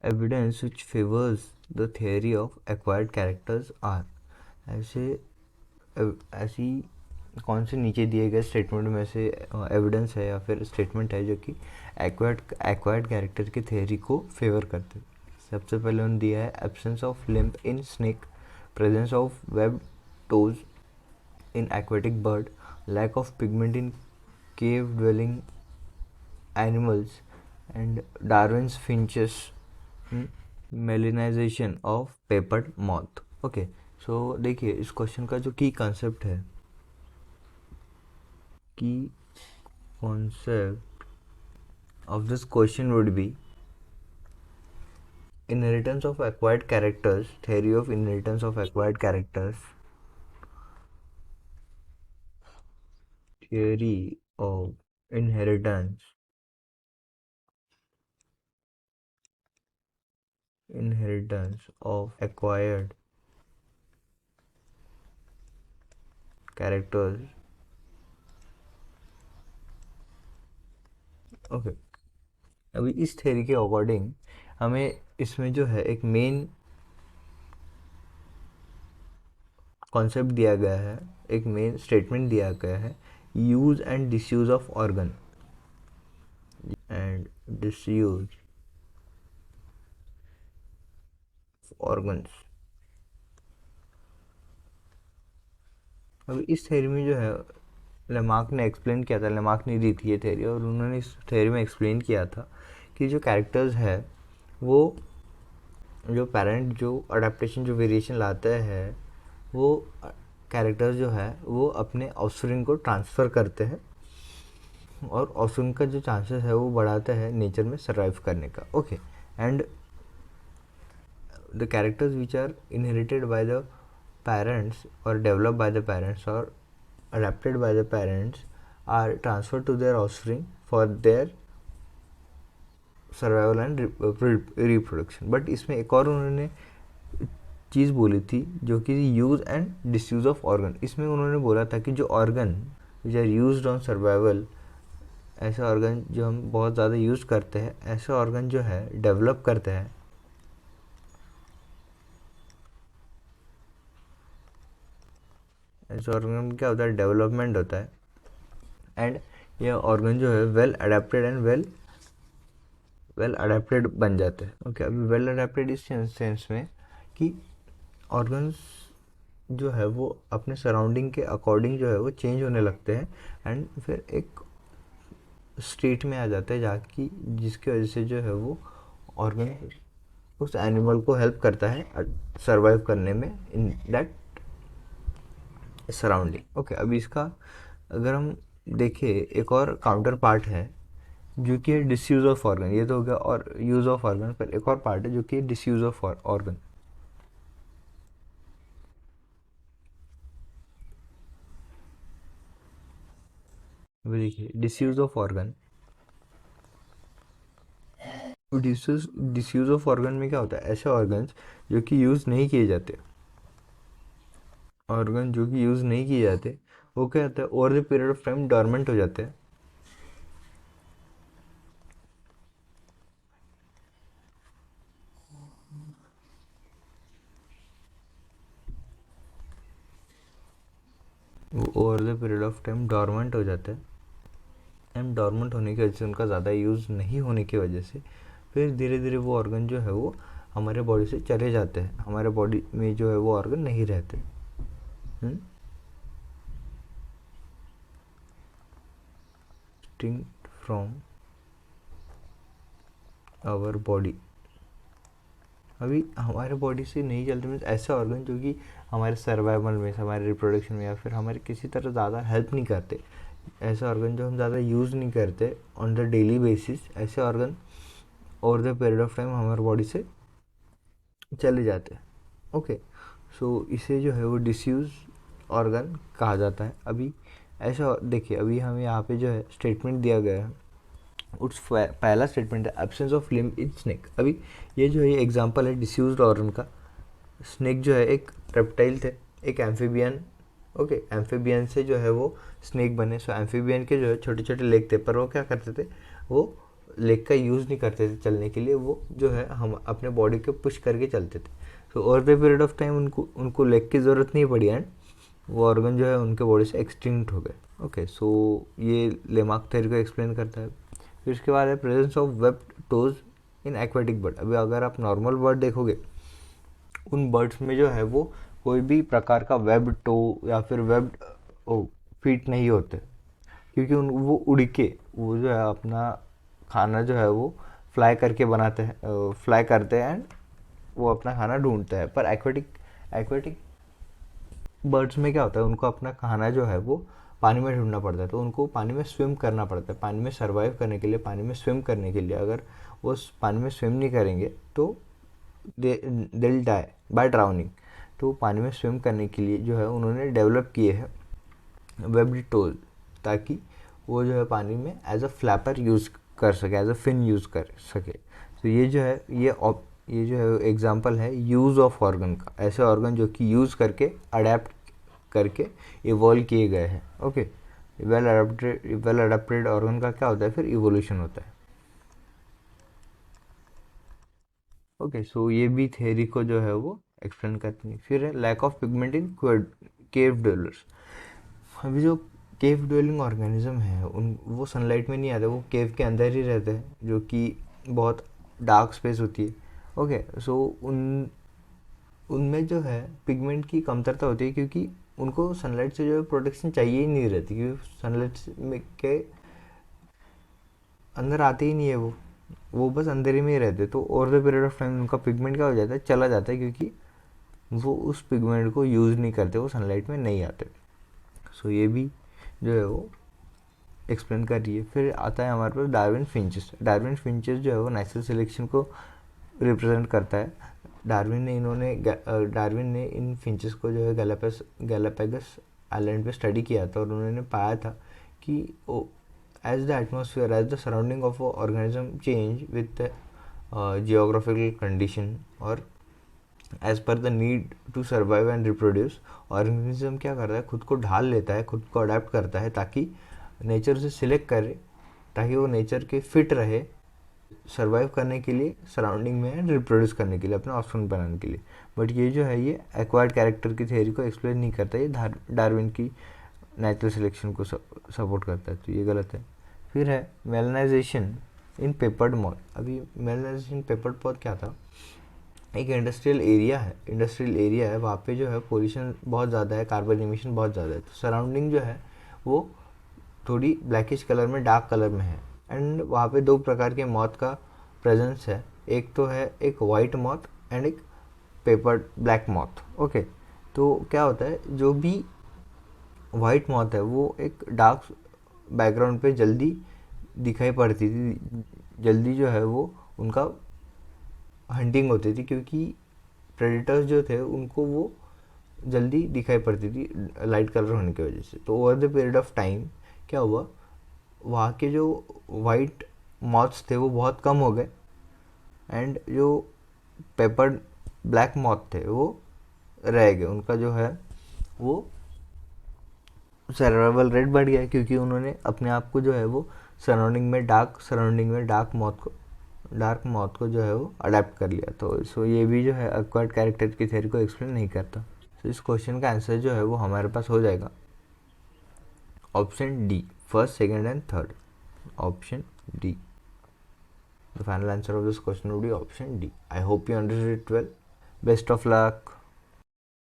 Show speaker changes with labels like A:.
A: Evidence which favours the theory of acquired characters are. ऐसे ऐसी कौन से नीचे दिए गए स्टेटमेंट में से एविडेंस है या फिर स्टेटमेंट है जो कि एक्वायर्ड कैरेक्टर की थियरी को फेवर करते हैं। सबसे पहले उन्होंने दिया है absence of limb in snake, presence of web toes in aquatic bird, lack of pigment in cave dwelling animals, and Darwin's finches, melanization of papered moth। Okay, so देखिए इस क्वेश्चन का जो की कॉन्सेप्ट है, की concept of this question would be inheritance of acquired characters, theory of inheritance of acquired characters, theory of inheritance of acquired characters। Okay, अभी इस theory के अकॉर्डिंग हमें इसमें जो है एक मेन कॉन्सेप्ट दिया गया है, एक मेन स्टेटमेंट दिया गया है, use and disuse of organ and disuse organs. अभी इस थ्योरी में जो है लेमार्क ने एक्सप्लेन किया था, लेमार्क ने दी थी ये थ्योरी, और उन्होंने इस थ्योरी में एक्सप्लेन किया था कि जो कैरेक्टर्स है वो जो पेरेंट जो अडेप्टेशन जो वेरिएशन लाते हैं वो कैरेक्टर्स जो है वो अपने ऑफस्प्रिंग को ट्रांसफ़र करते हैं और ऑफस्प्रिंग का जो चांसेस है वो बढ़ाते हैं नेचर में सर्वाइव करने का। Okay, and the characters which are inherited by the parents or developed by the parents or adapted by the parents are transferred to their offspring for their survival and reproduction. But इसमें एक और उन्होंने चीज़ बोली थी जो कि use and disuse of organ. इसमें उन्होंने बोला था कि जो organ which are used on survival, ऐसे ऑर्गन जो हम बहुत ज़्यादा यूज़ करते हैं, ऐसे ऑर्गन जो है डेवलप करते हैं, ऐसे ऑर्गन क्या होता है, डेवलपमेंट होता है, एंड ये ऑर्गन जो है well adapted and well adapted बन जाते हैं। ओके, अभी वेल अडेप्टेड इस सेंस में कि ऑर्गन्स जो है वो अपने सराउंडिंग के अकॉर्डिंग जो है वो चेंज होने लगते हैं एंड फिर एक स्टेट में आ जाते हैं जाकि जिसकी वजह से जो है वो ऑर्गन उस एनिमल को हेल्प करता है सर्वाइव करने में इन दैट सराउंडिंग। ओके, अभी इसका अगर हम देखें एक और काउंटर पार्ट है जो कि है डिसयूज़ ऑफ ऑर्गन। ये तो हो गया और यूज़ ऑफ ऑर्गन, पर एक और पार्ट है जो कि डिसयूज़ ऑफ ऑर्गन। अभी देखिए disuse of organ, disuse of organ में क्या होता है, ऐसे ऑर्गन्स जो कि यूज़ नहीं किए जाते, ऑर्गन जो कि यूज़ नहीं किए जाते वो क्या होता है over the period of time dormant हो जाते हैं। वो over the period of time dormant हो जाते हैं एंड डोरमेंट होने की वजह से उनका ज़्यादा यूज़ नहीं होने की वजह से फिर धीरे धीरे वो ऑर्गन जो है वो हमारे बॉडी से चले जाते हैं, हमारे बॉडी में जो है वो ऑर्गन नहीं रहते। डिस्टिंक्ट फ्रॉम आवर बॉडी, अभी हमारे बॉडी से नहीं चलते मीन्स ऐसे ऑर्गन जो कि हमारे सर्वाइवल में, हमारे रिप्रोडक्शन में या फिर हमारे किसी तरह ज़्यादा हेल्प नहीं करते, ऐसे ऑर्गन जो हम ज़्यादा यूज़ नहीं करते ऑन द डेली बेसिस, ऐसे organ over the period of time हमारे बॉडी से चले जाते हैं। ओके, सो इसे जो है वो डिसयूज ऑर्गन कहा जाता है। अभी ऐसा देखिए, अभी हमें यहाँ पे जो है स्टेटमेंट दिया गया है, उस पहला स्टेटमेंट है absence of limb in snake. अभी ये जो है ये एग्जांपल है डिसयूज्ड ऑर्गन का। स्नेक जो है एक रेप्टाइल थे, एक एम्फीबियन। ओके, एम्फीबियन से जो है वो स्नेक बने। सो एम्फीबियन के जो है छोटे छोटे लेग थे, पर वो क्या करते थे, वो लेग का यूज़ नहीं करते थे चलने के लिए, वो जो है हम अपने बॉडी को पुश करके चलते थे। तो over the period of time उनको लेग की ज़रूरत नहीं पड़ी एंड वो ऑर्गन जो है उनके बॉडी से एक्सटिंक्ट हो गए। ओके, सो ये लेमार्क थ्योरी को एक्सप्लेन करता है। फिर उसके बाद है presence of webbed toes in aquatic bird. अभी अगर आप नॉर्मल बर्ड देखोगे, उन बर्ड्स में जो है वो कोई भी प्रकार का वेब्ड टो या फिर वेब्ड फीट नहीं होते, क्योंकि उन वो उड़ के वो जो है अपना खाना जो है वो फ्लाई करके बनाते हैं, फ्लाई करते हैं एंड वो अपना खाना ढूंढते हैं। पर एक्वेटिक बर्ड्स में क्या होता है, उनको अपना खाना जो है वो पानी में ढूंढना पड़ता है, तो उनको पानी में स्विम करना पड़ता है। पानी में सर्वाइव करने के लिए, पानी में स्विम करने के लिए अगर वो पानी में स्विम नहीं करेंगे तो दिल डाई बाय ड्राउनिंग। तो पानी में स्विम करने के लिए जो है उन्होंने डेवलप किए हैं वेब्ड टोज, ताकि वो जो है पानी में एज अ फ्लैपर यूज़ कर सके, एज अ फिन यूज़ कर सके। तो ये जो है ये जो है एग्जांपल है यूज़ ऑफ ऑर्गन का, ऐसे ऑर्गन जो कि यूज़ करके अडेप्ट करके इवॉल्व किए गए हैं। ओके, वेल अडेप्टेड ऑर्गन का क्या होता है, फिर इवोल्यूशन होता है। ओके, सो ये भी थ्योरी को जो है वो एक्सप्लेन करती है। फिर है lack of pigment in cave dwellers. अभी जो केव ड्वेलिंग ऑर्गेनिज्म है उन वो सनलाइट में नहीं आते, वो केव के अंदर ही रहते हैं, जो कि बहुत डार्क स्पेस होती है। ओके, सो उनमें जो है पिगमेंट की कमतरता होती है, क्योंकि उनको सनलाइट से जो है प्रोटेक्शन चाहिए ही नहीं रहती, क्योंकि सनलाइट में के अंदर आते ही नहीं है वो बस अंदर ही में ही रहते। तो over the period of time उनका पिगमेंट क्या हो जाता है, चला जाता है, क्योंकि वो उस पिगमेंट को यूज़ नहीं करते, वो सनलाइट में नहीं आते। सो ये भी जो है वो एक्सप्लेन कर रही है। फिर आता है हमारे पास डार्विन फिंचेस। डार्विन फिंचेस जो है वो नेचुरल सिलेक्शन को रिप्रेजेंट करता है। डार्विन ने इन फिंचेस को जो है गैलापागस आइलैंड पे स्टडी किया था, और उन्होंने पाया था कि as the atmosphere, as the surrounding of organism change with geographical condition और as per the need to survive and reproduce, organism क्या करता है, खुद को ढाल लेता है, खुद को अडेप्ट करता है, ताकि नेचर से सिलेक्ट करे, ताकि वो नेचर के फिट रहे सर्वाइव करने के लिए सराउंडिंग में एंड रिप्रोड्यूस करने के लिए, अपना ऑप्शन बनाने के लिए। बट ये जो है ये एक्वायर्ड कैरेक्टर की थ्योरी को एक्सप्लेन नहीं करता, ये डार्विन की नेचुरल सिलेक्शन को सपोर्ट करता है, तो ये गलत है। फिर है मेलनाइजेशन इन पेपर्ड मॉथ। अभी मेलनाइजेशन पेपर्ड मॉथ क्या था, एक इंडस्ट्रियल एरिया है, वहाँ पे जो है पोल्यूशन बहुत ज़्यादा है, कार्बन एमिशन बहुत ज़्यादा है, तो सराउंडिंग जो है वो थोड़ी ब्लैकिश कलर में, डार्क कलर में है। एंड वहाँ पे दो प्रकार के मॉथ का प्रेजेंस है, एक तो है एक वाइट मॉथ एंड एक पेपर्ड ब्लैक मॉथ। ओके, तो क्या होता है, जो भी वाइट मॉथ है वो एक डार्क बैकग्राउंड पे जल्दी दिखाई पड़ती थी, जल्दी जो है वो उनका हंटिंग होती थी, क्योंकि प्रेडेटर्स जो थे उनको वो जल्दी दिखाई पड़ती थी लाइट कलर होने की वजह से। तो over the period of time क्या हुआ, वहाँ के जो वाइट मॉथ्स थे वो बहुत कम हो गए, एंड जो पेपर्ड ब्लैक मॉथ थे वो रह गए। उनका जो है वो सर्वाइवल रेट बढ़ गया, क्योंकि उन्होंने अपने आप को जो है वो सराउंडिंग में डार्क मॉथ को जो है वो अडेप्ट कर लिया। तो सो ये भी जो है एक्वायर्ड कैरेक्टर की थ्योरी को एक्सप्लेन नहीं करता। तो इस क्वेश्चन का आंसर जो है वो हमारे पास हो जाएगा option D, first, second and third. Option D, the final answer of this question would be option D. I hope you understood it well. Best of luck.